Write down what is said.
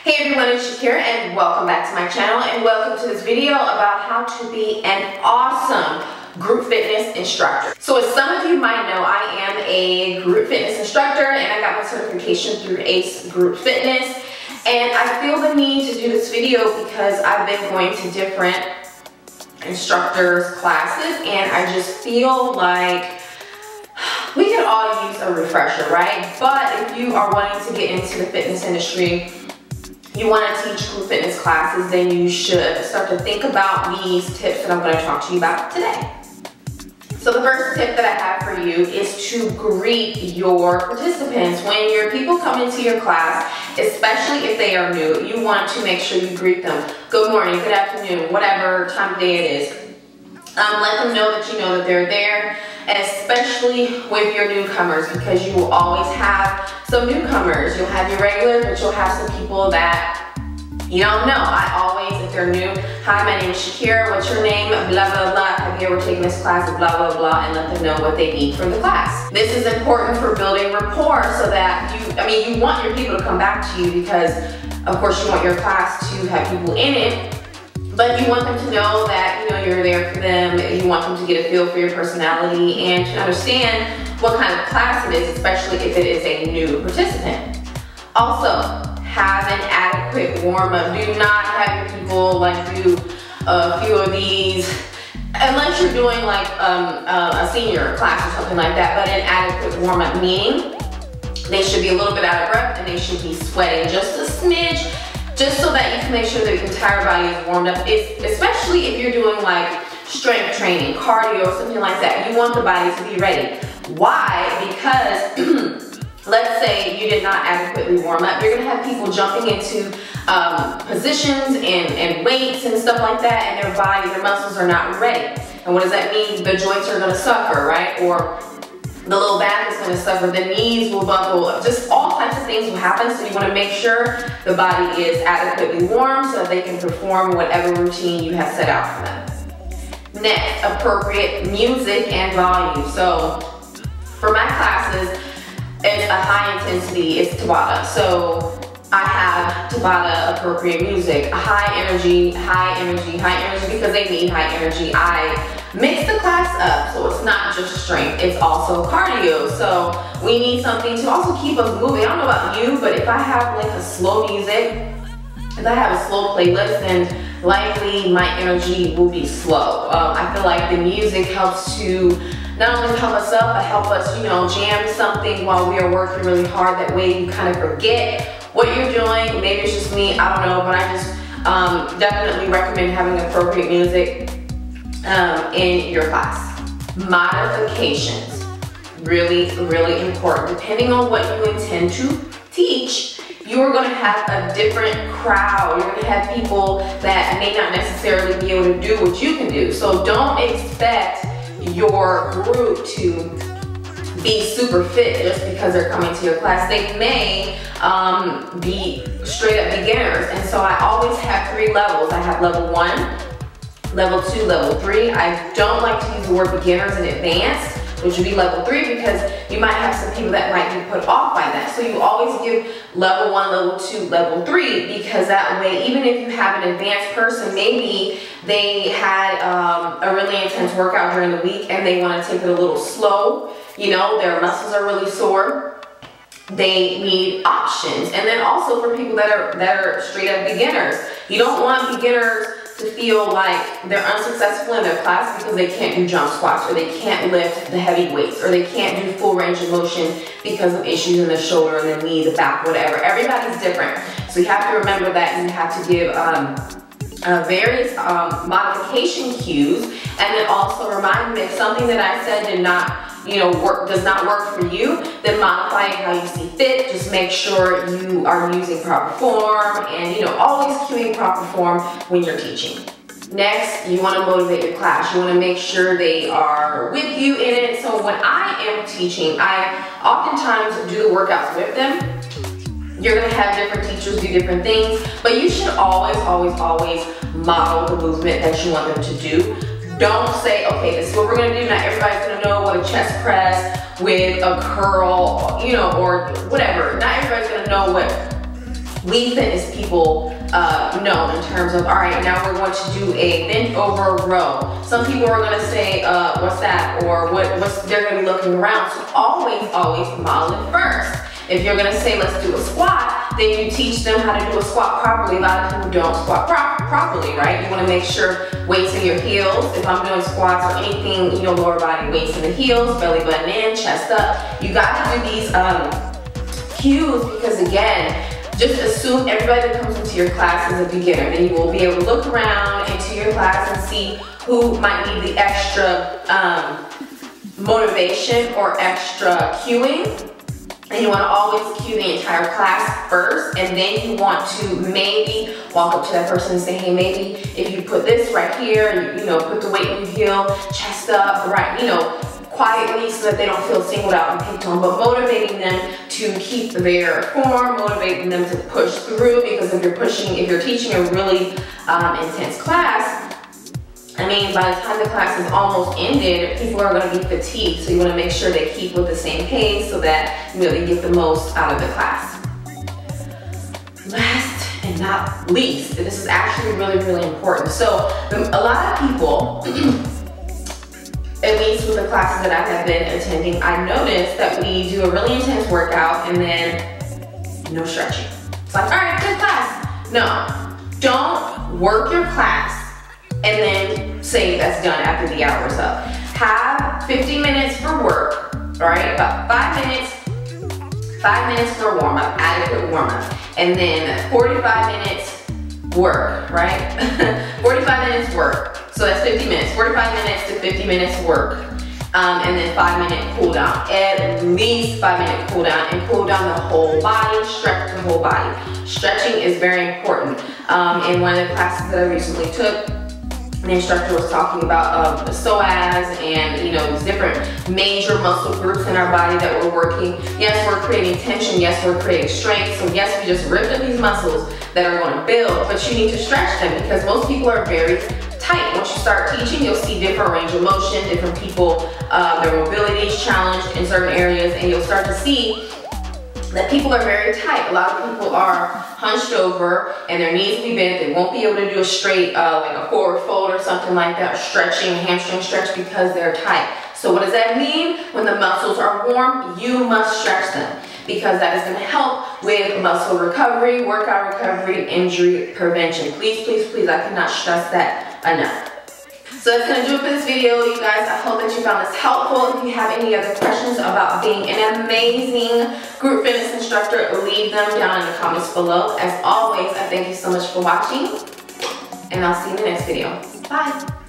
Hey everyone, it's Shakira and welcome back to my channel and welcome to this video about how to be an awesome group fitness instructor. So as some of you might know, I am a group fitness instructor and I got my certification through ACE Group Fitness. And I feel the need to do this video because I've been going to different instructors' classes and I just feel like we could all use a refresher, right? But if you are wanting to get into the fitness industry, you want to teach group fitness classes, then you should start to think about these tips that I'm going to talk to you about today. So the first tip that I have for you is to greet your participants. When your people come into your class, especially if they are new, you want to make sure you greet them. Good morning, good afternoon, whatever time of day it is. Let them know that you know that they're there, especially with your newcomers, because you will always have some newcomers. You'll have your regulars, but you'll have some people that you don't know. I always, if they're new, hi, my name is Shakira, what's your name, blah, blah, blah, have you ever taken this class, blah, blah, blah, and let them know what they need for the class. This is important for building rapport so that you want your people to come back to you because, of course, you want your class to have people in it. But you want them to know that, you're there for them. You want them to get a feel for your personality and to understand what kind of class it is, especially if it is a new participant. Also, have an adequate warm-up. Do not have your people do a few of these, unless you're doing a senior class or something like that, but an adequate warm-up meaning they should be a little bit out of breath and they should be sweating just a smidge, just so that you can make sure that your entire body is warmed up. Especially if you're doing strength training, cardio, or something like that. You want the body to be ready. Why? Because let's say you did not adequately warm up. You're gonna have people jumping into positions and weights and stuff like that, and their muscles are not ready. And what does that mean? The joints are gonna suffer, right? Or the low back is going to suffer, the knees will buckle, just all types of things will happen. So you want to make sure the body is adequately warm so that they can perform whatever routine you have set out for them. Next, appropriate music and volume. So for my classes, it's a high intensity, it's Tabata. So I have Tabata appropriate music, high energy, because they need high energy. I mix the class up, so it's not just strength, it's also cardio. So we need something to also keep us moving. I don't know about you, but if I have a slow music, if I have a slow playlist, then likely my energy will be slow. I feel like the music helps to not only help us up, but help us, jam something while we are working really hard. That way you kind of forget what you're doing. Maybe it's just me, I don't know, but I just definitely recommend having appropriate music in your class. Modifications, really, really important. Depending on what you intend to teach, you're going to have a different crowd. You're going to have people that may not necessarily be able to do what you can do. So don't expect your group to be super fit just because they're coming to your class. They may be straight up beginners. And so I always have 3 levels. I have level 1, level 2, level 3. I don't like to use the word beginners and advanced, which would be level 3, because you might have some people that might be put off by that. So you always give level 1, level 2, level 3, because that way, even if you have an advanced person, maybe they had a really intense workout during the week and they want to take it a little slow, their muscles are really sore, they need options. And then also for people that are straight up beginners, you don't want beginners to feel like they're unsuccessful in their class because they can't do jump squats, or they can't lift the heavy weights, or they can't do full range of motion because of issues in the shoulder and the knee, the back, whatever. Everybody's different. So you have to remember that you have to give various modification cues, and then also remind them if something that I said did not does not work for you, then modify it how you see fit. Just make sure you are using proper form and always cueing proper form when you're teaching. Next, you want to motivate your class. You want to make sure they are with you in it. So when I am teaching, I oftentimes do the workouts with them. You're going to have different teachers do different things, but you should always, always, always model the movement that you want them to do. Don't say, okay, this is what we're gonna do. Not everybody's gonna know what a chest press with a curl, or whatever. Not everybody's gonna know what we fitness people know in terms of, all right, now we're going to do a bent over row. Some people are going to say, what's that? Or what's they're going to be looking around. So always model it first. If you're going to say, let's do a squat, then you teach them how to do a squat properly. A lot of people don't squat properly, right? You want to make sure weights in your heels. If I'm doing squats or anything, you know, lower body weights in the heels, belly button in, chest up. You got to do these cues because, again, just assume everybody that comes into your class is a beginner. Then you will be able to look around into your class and see who might need the extra motivation or extra cueing. And you want to always cue the entire class first, and then you want to maybe walk up to that person and say, hey, maybe if you put this right here, and you know, put the weight in your heel, chest up, right, you know, quietly so that they don't feel singled out and picked on, but motivating them to keep their form, motivating them to push through, because if you're teaching a really intense class, I mean, by the time the class is almost ended, people are going to be fatigued, so you want to make sure they keep with the same pace so that you know they get the most out of the class. Last and not least, this is actually really important. So a lot of people, at least with the classes that I have been attending, I noticed that we do a really intense workout and then no stretching. It's like, all right, good class. No, don't work your class and then say that's done after the hour's up. Have 50 minutes for work, all right? About 5 minutes for warm-up, adequate warm-up. And then 45 minutes work, right? 45 minutes work. So that's 50 minutes. 45 minutes to 50 minutes work. And then 5-minute cool down. At least 5-minute cool down, and cool down the whole body, stretch the whole body. Stretching is very important. In one of the classes that I recently took, the instructor was talking about the psoas and, you know, these different major muscle groups in our body that we're working. Yes, we're creating tension. Yes, we're creating strength. So yes, we just ripped up these muscles that are going to build, but you need to stretch them because most people are very tight. Once you start teaching, you'll see different range of motion, different people, their mobility is challenged in certain areas, and you'll start to see that people are very tight. A lot of people are hunched over and their knees will be bent. They won't be able to do a straight, like a forward fold or something like that, or stretching, hamstring stretch, because they're tight. So what does that mean? When the muscles are warm, you must stretch them, because that is going to help with muscle recovery, workout recovery, injury prevention. Please, please, please, I cannot stress that enough. So that's going to do it for this video, you guys. I hope that you found this helpful. If you have any other questions about being an amazing group fitness instructor, leave them down in the comments below. As always, I thank you so much for watching, and I'll see you in the next video. Bye.